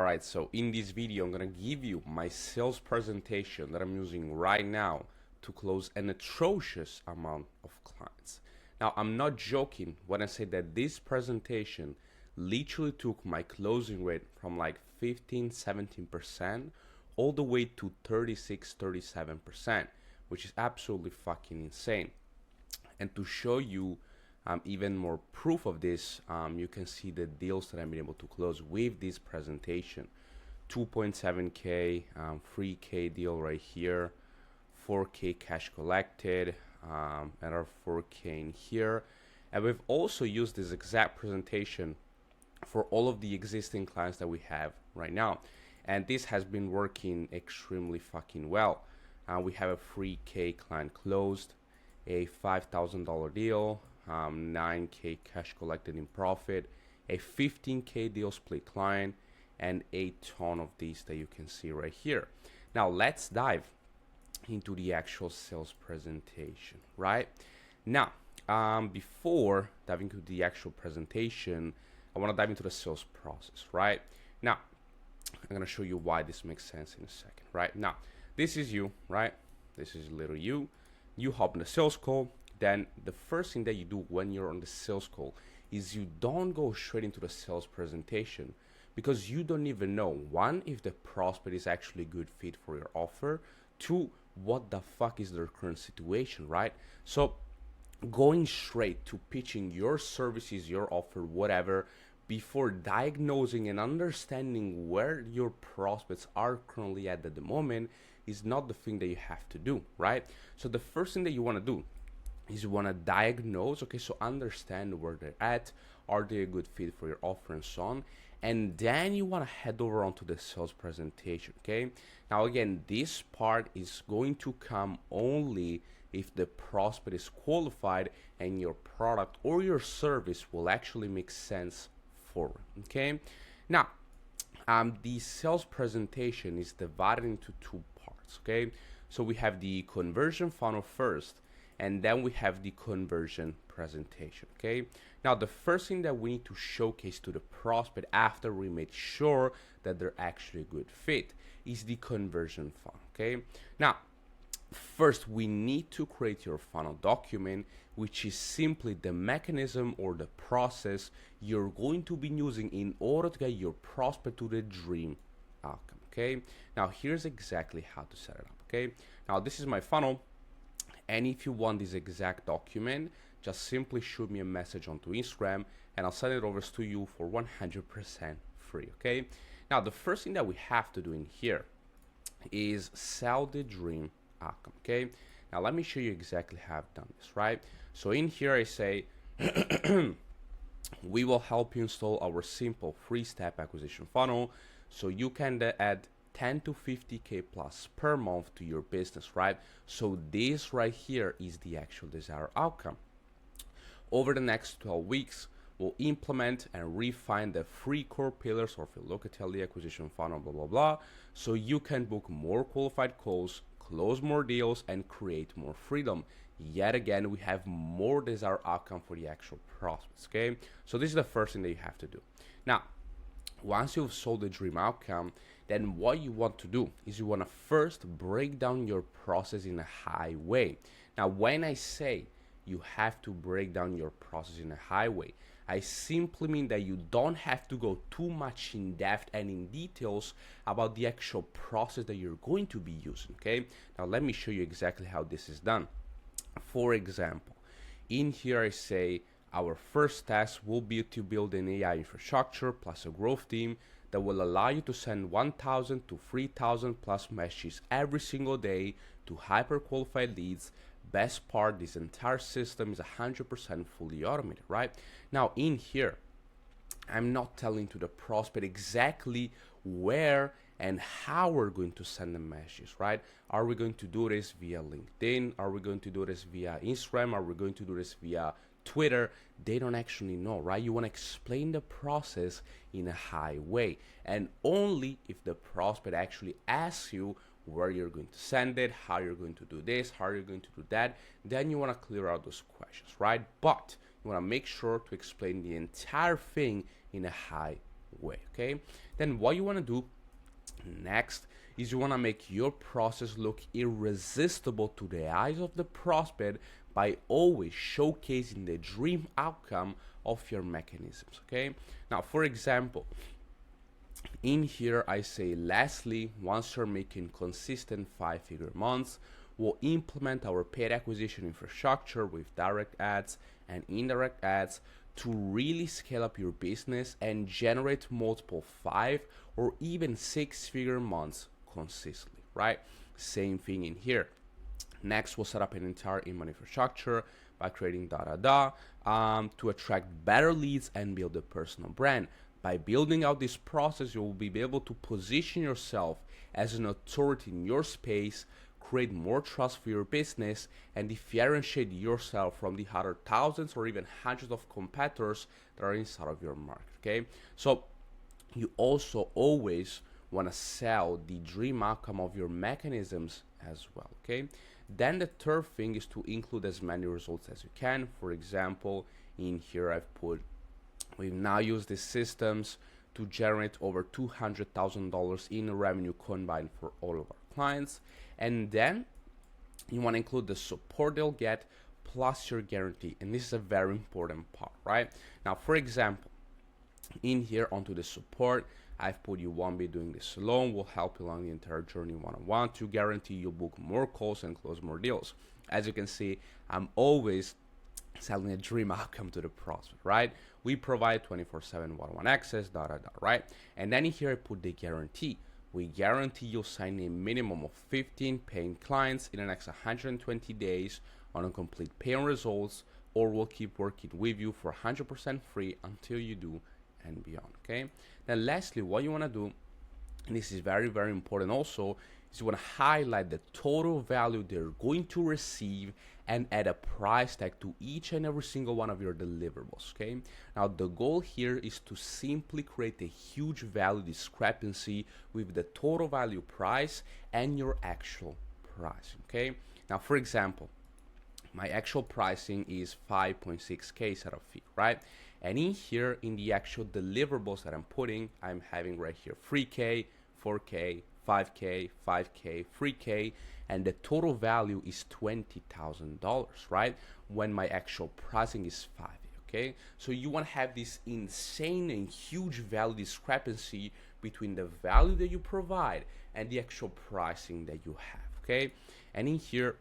Alright, so in this video I'm gonna give you my sales presentation that I'm using right now to close an atrocious amount of clients. Now, I'm not joking when I say that this presentation literally took my closing rate from like 15-17% all the way to 36-37%, which is absolutely fucking insane. And to show you even more proof of this, you can see the deals that I've been able to close with this presentation. 2.7K, 3K deal right here, 4K cash collected, another 4K in here. And we've also used this exact presentation for all of the existing clients that we have right now. And this has been working extremely fucking well. We have a 3K client closed, a $5,000 deal, 9K cash collected in profit, a 15K deal split client, and a ton of these that you can see right here. Now let's dive into the actual sales presentation, right? Now, before diving into the actual presentation, I want to dive into the sales process, right? Now, I'm going to show you why this makes sense in a second, right? Now, this is you, right? This is little you. You hop in the sales call. Then the first thing that you do when you're on the sales call is you don't go straight into the sales presentation, because you don't even know, one, if the prospect is actually a good fit for your offer, two, what the fuck is their current situation, right? So going straight to pitching your services, your offer, whatever, before diagnosing and understanding where your prospects are currently at the moment is not the thing that you have to do, right? So the first thing that you want to do is you want to diagnose, okay, so understand where they're at, are they a good fit for your offer and so on, and then you want to head over onto the sales presentation, okay? Now again, this part is going to come only if the prospect is qualified and your product or your service will actually make sense forward, okay? Now, the sales presentation is divided into two parts, okay? So we have the conversion funnel first, and then we have the conversion presentation, okay? Now, the first thing that we need to showcase to the prospect after we made sure that they're actually a good fit is the conversion funnel, okay? Now, first, we need to create your funnel document, which is simply the mechanism or the process you're going to be using in order to get your prospect to the dream outcome, okay? Now, here's exactly how to set it up, okay? Now, this is my funnel. And if you want this exact document, just simply shoot me a message onto Instagram and I'll send it over to you for 100% free, okay? Now, the first thing that we have to do in here is sell the dream outcome, okay? Now, let me show you exactly how I've done this, right? So in here, I say, we will help you install our simple three-step acquisition funnel so you can add 10 to 50K plus per month to your business, right? So this right here is the actual desired outcome. Over the next 12 weeks, we'll implement and refine the 3 core pillars of your Locatelli acquisition funnel, blah, blah, blah, so you can book more qualified calls, close more deals, and create more freedom. Yet again, we have more desired outcome for the actual prospects, okay? So this is the first thing that you have to do. Now, once you've sold the dream outcome, then what you want to do is you want to first break down your process in a high way. Now, when I say you have to break down your process in a high way, I simply mean that you don't have to go too much in depth and in details about the actual process that you're going to be using, okay? Now, let me show you exactly how this is done. For example, in here I say, our first task will be to build an AI infrastructure plus a growth team that will allow you to send 1,000 to 3,000 plus messages every single day to hyper qualified leads. Best part, this entire system is 100% fully automated, right? Now in here, I'm not telling to the prospect exactly where and how we're going to send the messages, right? Are we going to do this via LinkedIn? Are we going to do this via Instagram? Are we going to do this via Twitter? They don't actually know, right? You want to explain the process in a high way, and only if the prospect actually asks you where you're going to send it, how you're going to do this, how you're going to do that, then you want to clear out those questions, right? But you want to make sure to explain the entire thing in a high way, okay? Then what you want to do next is you want to make your process look irresistible to the eyes of the prospect by always showcasing the dream outcome of your mechanisms, okay? Now, for example, in here I say, lastly, once you're making consistent 5-figure months, we'll implement our paid acquisition infrastructure with direct ads and indirect ads to really scale up your business and generate multiple 5 or even 6-figure months consistently, right? Same thing in here. Next, we'll set up an entire inbound infrastructure by creating to attract better leads and build a personal brand. By building out this process, you will be able to position yourself as an authority in your space, create more trust for your business, and differentiate yourself from the other thousands or even hundreds of competitors that are inside of your market, okay? So you also always want to sell the dream outcome of your mechanisms as well, okay? Then the third thing is to include as many results as you can. For example, in here we've now used these systems to generate over $200,000 in revenue combined for all of our clients. And then you want to include the support they'll get plus your guarantee. And this is a very important part, right? Now, for example, in here onto the support, I've put you won't be doing this alone. We'll help you along the entire journey one-on-one to guarantee you book more calls and close more deals. As you can see, I'm always selling a dream outcome to the prospect, right? We provide 24/7 one-on-one access, right? And then in here I put the guarantee. We guarantee you'll sign a minimum of 15 paying clients in the next 120 days on a complete paying results, or we'll keep working with you for 100% free until you do and beyond, okay? Then lastly, what you want to do, and this is very, very important also, is you want to highlight the total value they're going to receive and add a price tag to each and every single one of your deliverables, okay? Now, the goal here is to simply create a huge value discrepancy with the total value price and your actual price, okay? Now, for example, my actual pricing is 5.6K setup fee, right? And in here, in the actual deliverables that I'm putting, I'm having right here 3K, 4K, 5K, 5K, 3K, and the total value is $20,000, right? When my actual pricing is 5, okay? So you want to have this insane and huge value discrepancy between the value that you provide and the actual pricing that you have, okay? And in here,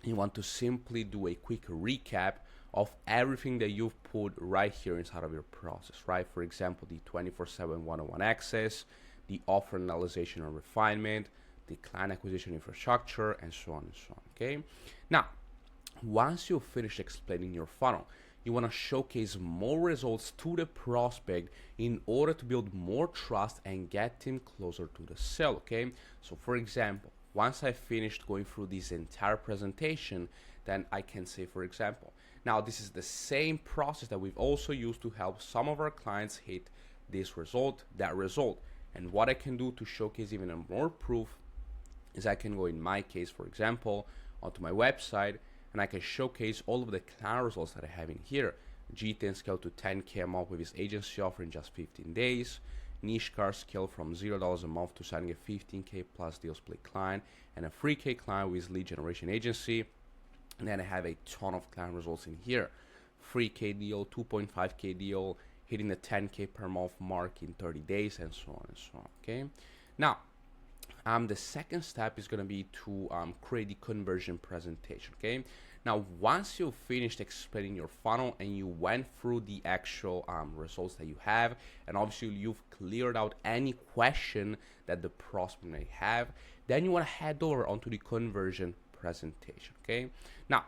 you want to simply do a quick recap of everything that you've put right here inside of your process, right? For example, the 24/7 one-on-one access, the offer analysis and refinement, the client acquisition infrastructure, and so on and so on, okay? Now, once you finish explaining your funnel, you want to showcase more results to the prospect in order to build more trust and get him closer to the sale, okay? So for example, once I finished going through this entire presentation, then I can say, for example, now this is the same process that we've also used to help some of our clients hit this result, that result. And what I can do to showcase even more proof is I can go, in my case, for example, onto my website, and I can showcase all of the client results that I have in here. G10 scaled to 10K a month with his agency offer in just 15 days. Niche car scaled from $0 a month to signing a 15K plus deal split client and a 3K client with his lead generation agency. And then I have a ton of client results in here. 3K deal, 2.5K deal, hitting the 10K per month mark in 30 days, and so on and so on, okay? Now, the second step is going to be to create the conversion presentation, okay? Now, once you've finished explaining your funnel and you went through the actual results that you have, and obviously you've cleared out any question that the prospect may have, then you want to head over onto the conversion presentation, okay? Now,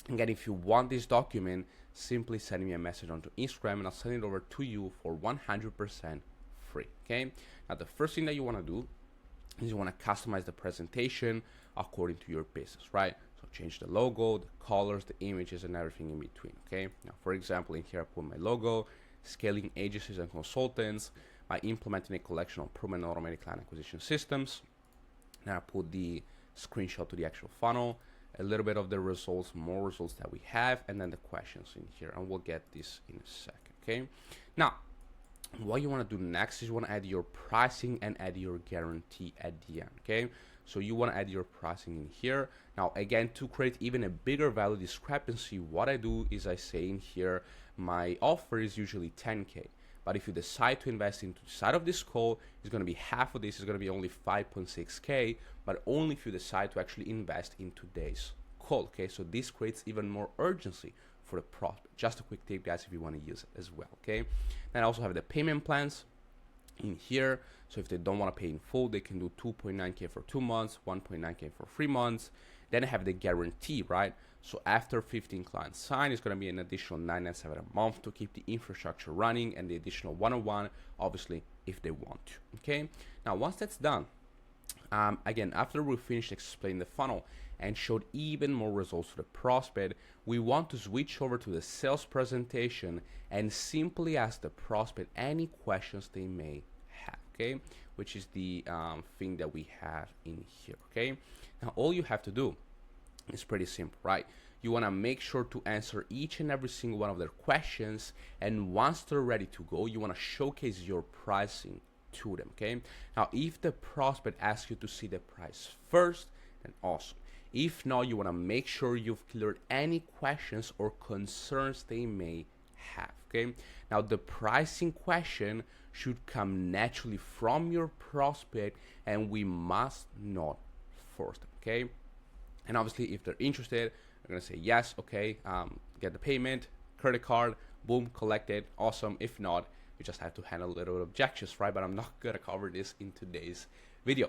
again, if you want this document, simply send me a message onto Instagram and I'll send it over to you for 100% free, okay? Now, the first thing that you want to do is you want to customize the presentation according to your business, right? So change the logo, the colors, the images, and everything in between, okay? Now, for example, in here I put my logo, scaling agencies and consultants by implementing a collection of proven automated client acquisition systems. Now I put the screenshot to the actual funnel, a little bit of the results, more results that we have, and then the questions in here, and we'll get this in a second, okay? Now, what you want to do next is you want to add your pricing and add your guarantee at the end. Okay, so you want to add your pricing in here. Now again, to create even a bigger value discrepancy, what I do is I say in here my offer is usually 10k, but if you decide to invest into the side of this call, it's going to be half of this, is going to be only 5.6k, but only if you decide to actually invest in today's call. Okay, so this creates even more urgency for the prospect. Just a quick tip, guys, if you want to use it as well. Okay, then I also have the payment plans in here. So if they don't want to pay in full, they can do 2.9k for 2 months, 1.9k for 3 months. Then I have the guarantee, right? So after 15 clients sign, it's going to be an additional 997 a month to keep the infrastructure running, and the additional 101, obviously, if they want to. Okay, now once that's done, again, after we finished explaining the funnel and showed even more results to the prospect, we want to switch over to the sales presentation and simply ask the prospect any questions they may have, okay? Which is the thing that we have in here, okay? Now, all you have to do is pretty simple, right? You want to make sure to answer each and every single one of their questions, and once they're ready to go, you want to showcase your pricing to them, okay? Now, if the prospect asks you to see the price first, then awesome. If not, you want to make sure you've cleared any questions or concerns they may have, okay? Now, the pricing question should come naturally from your prospect, and we must not force them, okay? And obviously, if they're interested, they're gonna say yes, okay, get the payment, credit card, boom, collected, awesome. If not, you just have to handle a little bit of objections, right? But I'm not gonna cover this in today's video.